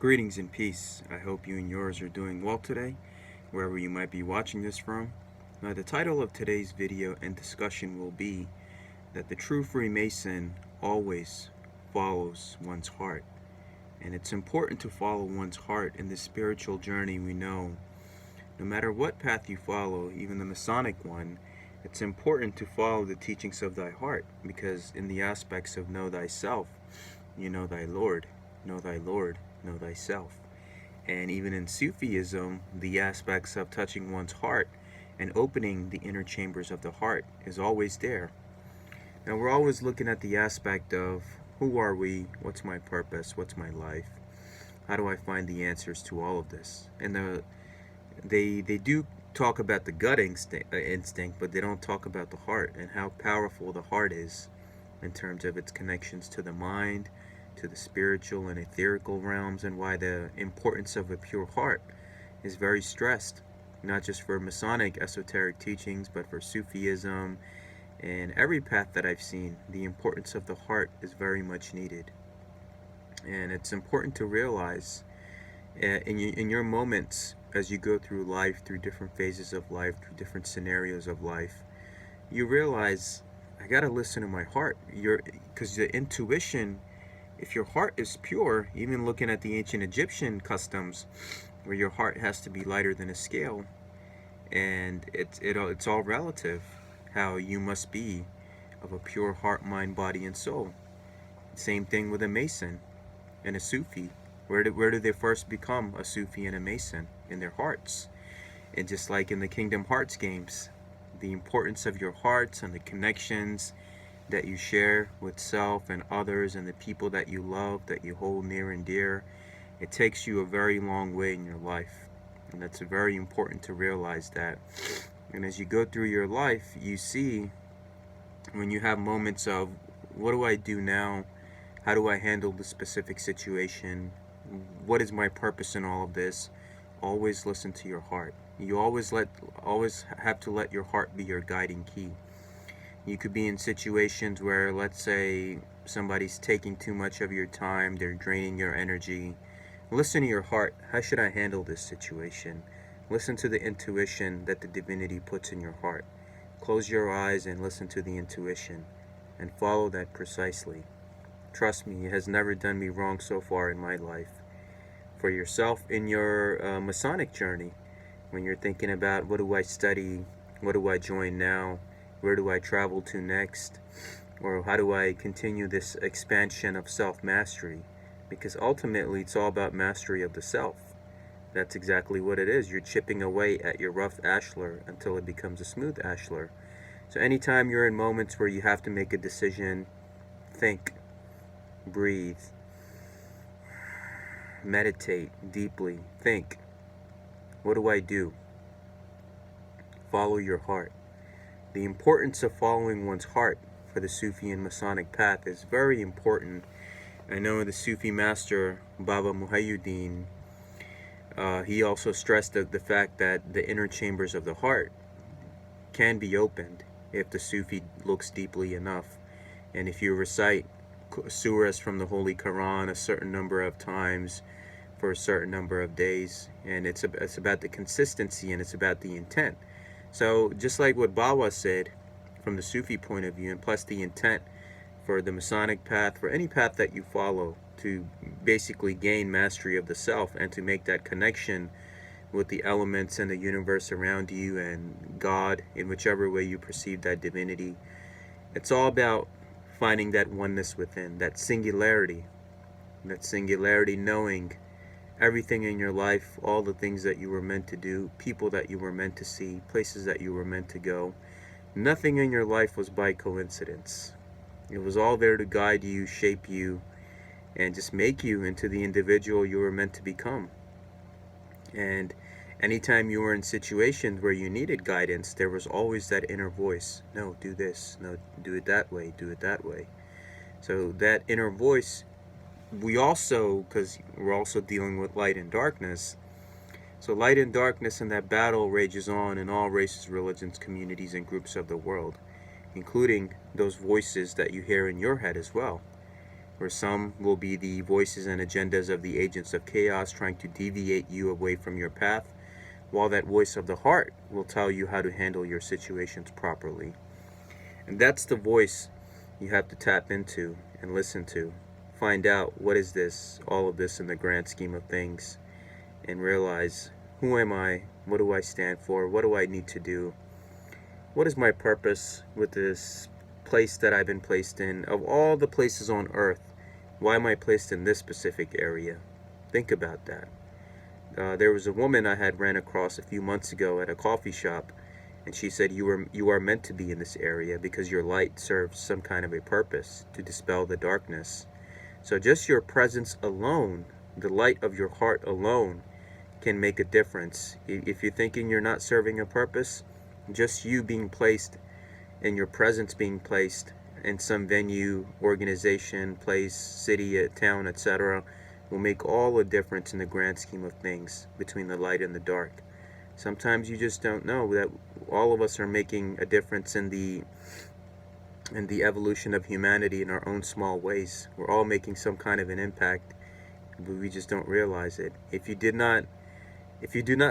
Greetings and peace. I hope you and yours are doing well today, wherever you might be watching this from. Now, the title of today's video and discussion will be that the true Freemason always follows one's heart. And it's important to follow one's heart in this spiritual journey. We know no matter what path you follow, even the Masonic one, it's important to follow the teachings of thy heart, because in the aspects of know thyself, you know thy Lord, know thyself. And even in Sufism, the aspects of touching one's heart and opening the inner chambers of the heart is always there. Now, we're always looking at the aspect of who are we, what's my purpose, what's my life, how do I find the answers to all of this. And they do talk about the gut instinct, but they don't talk about the heart and how powerful the heart is in terms of its connections to the mind, to the spiritual and etherical realms, and why the importance of a pure heart is very stressed, not just for Masonic esoteric teachings, but for Sufism and every path that I've seen. The importance of the heart is very much needed. And it's important to realize in your moments as you go through life, through different phases of life, through different scenarios of life, you realize, I gotta listen to my heart. Because the intuition, if your heart is pure, even looking at the ancient Egyptian customs, where your heart has to be lighter than a scale, and it's all relative, how you must be of a pure heart, mind, body, and soul. Same thing with a Mason and a Sufi. Where do they first become a Sufi and a Mason? In their hearts. And just like in the Kingdom Hearts games, the importance of your hearts and the connections that you share with self and others and the people that you love, that you hold near and dear, it takes you a very long way in your life. And that's very important to realize that. And as you go through your life, you see when you have moments of, what do I do now? How do I handle the specific situation? What is my purpose in all of this? Always listen to your heart. You always have to let your heart be your guiding key. You could be in situations where, let's say, somebody's taking too much of your time, they're draining your energy. Listen to your heart. How should I handle this situation? Listen to the intuition that the divinity puts in your heart. Close your eyes and listen to the intuition and follow that precisely. Trust me, it has never done me wrong so far in my life. For yourself in your Masonic journey, when you're thinking about, what do I study, what do I join now, where do I travel to next, or how do I continue this expansion of self-mastery, because ultimately it's all about mastery of the self. That's exactly what it is. You're chipping away at your rough ashlar until it becomes a smooth ashlar. So anytime you're in moments where you have to make a decision, think, breathe, meditate deeply, think, what do I do? Follow your heart. The importance of following one's heart for the Sufi and Masonic path is very important. I know the Sufi master Baba Muhayyuddin, he also stressed the fact that the inner chambers of the heart can be opened if the Sufi looks deeply enough. And if you recite surahs from the Holy Quran a certain number of times for a certain number of days, and it's about the consistency and it's about the intent. So just like what Baba said from the Sufi point of view, and plus the intent for the Masonic path, for any path that you follow, to basically gain mastery of the self and to make that connection with the elements and the universe around you and God, in whichever way you perceive that divinity. It's all about finding that oneness within, that singularity knowing everything in your life, all the things that you were meant to do, people that you were meant to see, places that you were meant to go. Nothing in your life was by coincidence. It was all there to guide you, shape you, and just make you into the individual you were meant to become. And anytime you were in situations where you needed guidance, there was always that inner voice. No, do this. No, do it that way. Do it that way. So that inner voice, because we're also dealing with light and darkness. So light and darkness, and that battle rages on in all races, religions, communities, and groups of the world, including those voices that you hear in your head as well. or some will be the voices and agendas of the agents of chaos trying to deviate you away from your path, while that voice of the heart will tell you how to handle your situations properly. And that's the voice you have to tap into and listen to. Find out, what is this, all of this in the grand scheme of things, and realize, who am I? What do I stand for? What do I need to do? What is my purpose with this place that I've been placed in? Of all the places on earth, why am I placed in this specific area? Think about that. There was a woman I had ran across a few months ago at a coffee shop, and she said, you are meant to be in this area because your light serves some kind of a purpose to dispel the darkness. So just your presence alone, the light of your heart alone, can make a difference. If you're thinking you're not serving a purpose, just you being placed and your presence being placed in some venue, organization, place, city, town, etc., will make all the difference in the grand scheme of things between the light and the dark. Sometimes you just don't know that all of us are making a difference in the evolution of humanity in our own small ways. We're all making some kind of an impact, but we just don't realize it. If you do not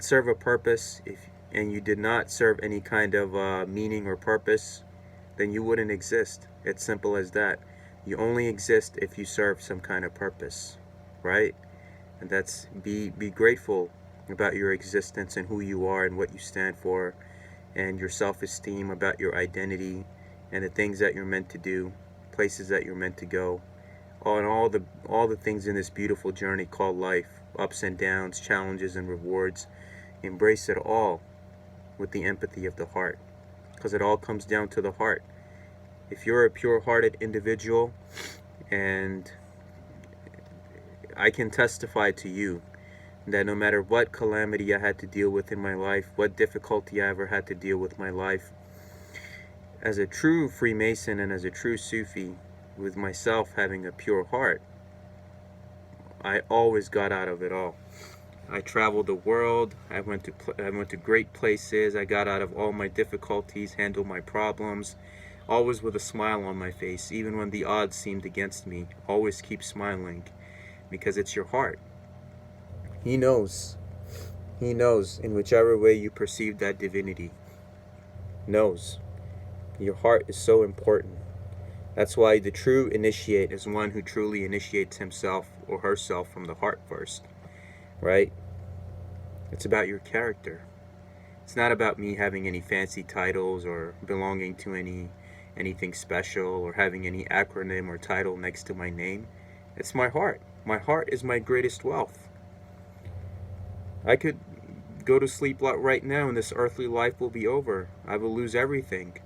serve a purpose, and you did not serve any kind of meaning or purpose, then you wouldn't exist. It's simple as that. You only exist if you serve some kind of purpose, right? And that's be grateful about your existence and who you are and what you stand for, and your self-esteem, about your identity and the things that you're meant to do, places that you're meant to go, all the things in this beautiful journey called life, ups and downs, challenges and rewards. Embrace it all with the empathy of the heart, because it all comes down to the heart. If you're a pure-hearted individual, and I can testify to you that no matter what calamity I had to deal with in my life, what difficulty I ever had to deal with in my life, as a true Freemason and as a true Sufi, with myself having a pure heart, I always got out of it all. I traveled the world, I went to great places, I got out of all my difficulties, handled my problems, always with a smile on my face, even when the odds seemed against me. Always keep smiling, because it's your heart. He knows in whichever way you perceive that divinity, knows. Your heart is so important. That's why the true initiate is one who truly initiates himself or herself from the heart first, right? It's about your character. It's not about me having any fancy titles or belonging to anything special or having any acronym or title next to my name. It's my heart. My heart is my greatest wealth. I could go to sleep right now and this earthly life will be over. I will lose everything.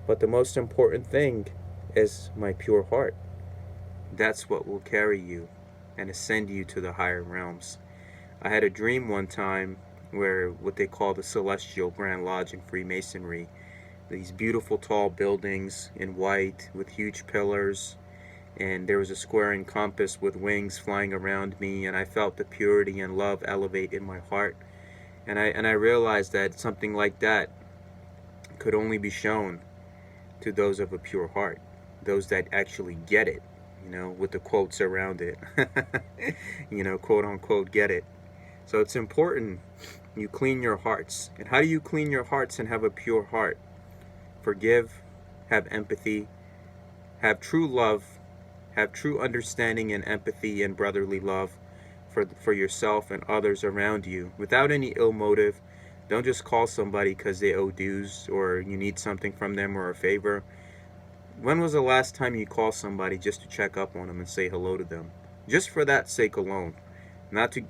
But the most important thing is my pure heart. That's what will carry you and ascend you to the higher realms. I had a dream one time where what they call the Celestial Grand Lodge in Freemasonry, these beautiful tall buildings in white with huge pillars, and there was a squaring compass with wings flying around me, and I felt the purity and love elevate in my heart. And I realized that something like that could only be shown to those of a pure heart, those that actually get it, with the quotes around it, quote unquote, get it. So it's important you clean your hearts. And how do you clean your hearts and have a pure heart? Forgive, have empathy, have true love, have true understanding and empathy and brotherly love for yourself and others around you without any ill motive. Don't just call somebody because they owe dues or you need something from them or a favor. When was the last time you called somebody just to check up on them and say hello to them? Just for that sake alone. Not to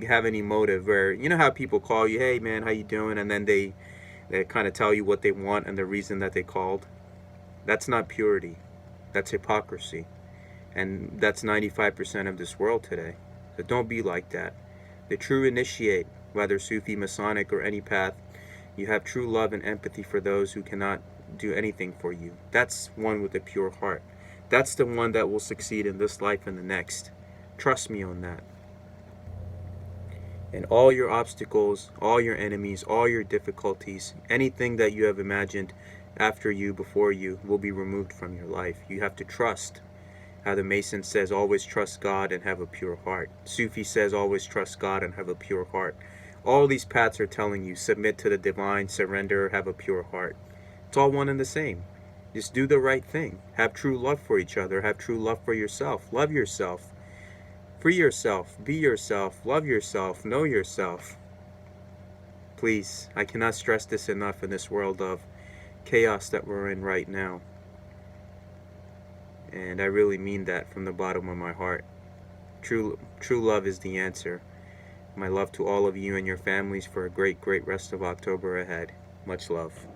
have any motive where, you know how people call you, hey man, how you doing? And then they kind of tell you what they want and the reason that they called. That's not purity. That's hypocrisy. And that's 95% of this world today. So don't be like that. The true initiate, whether Sufi, Masonic, or any path, you have true love and empathy for those who cannot do anything for you. That's one with a pure heart. That's the one that will succeed in this life and the next. Trust me on that. And all your obstacles, all your enemies, all your difficulties, anything that you have imagined after you, before you, will be removed from your life. You have to trust. How the Mason says always trust God and have a pure heart. Sufi says always trust God and have a pure heart. All these paths are telling you submit to the divine, surrender, have a pure heart. It's all one and the same. Just do the right thing. Have true love for each other. Have true love for yourself. Love yourself. Free yourself. Be yourself. Love yourself. Know yourself. Please, I cannot stress this enough in this world of chaos that we're in right now. And I really mean that from the bottom of my heart. True love is the answer. My love to all of you and your families for a great rest of October ahead. Much love.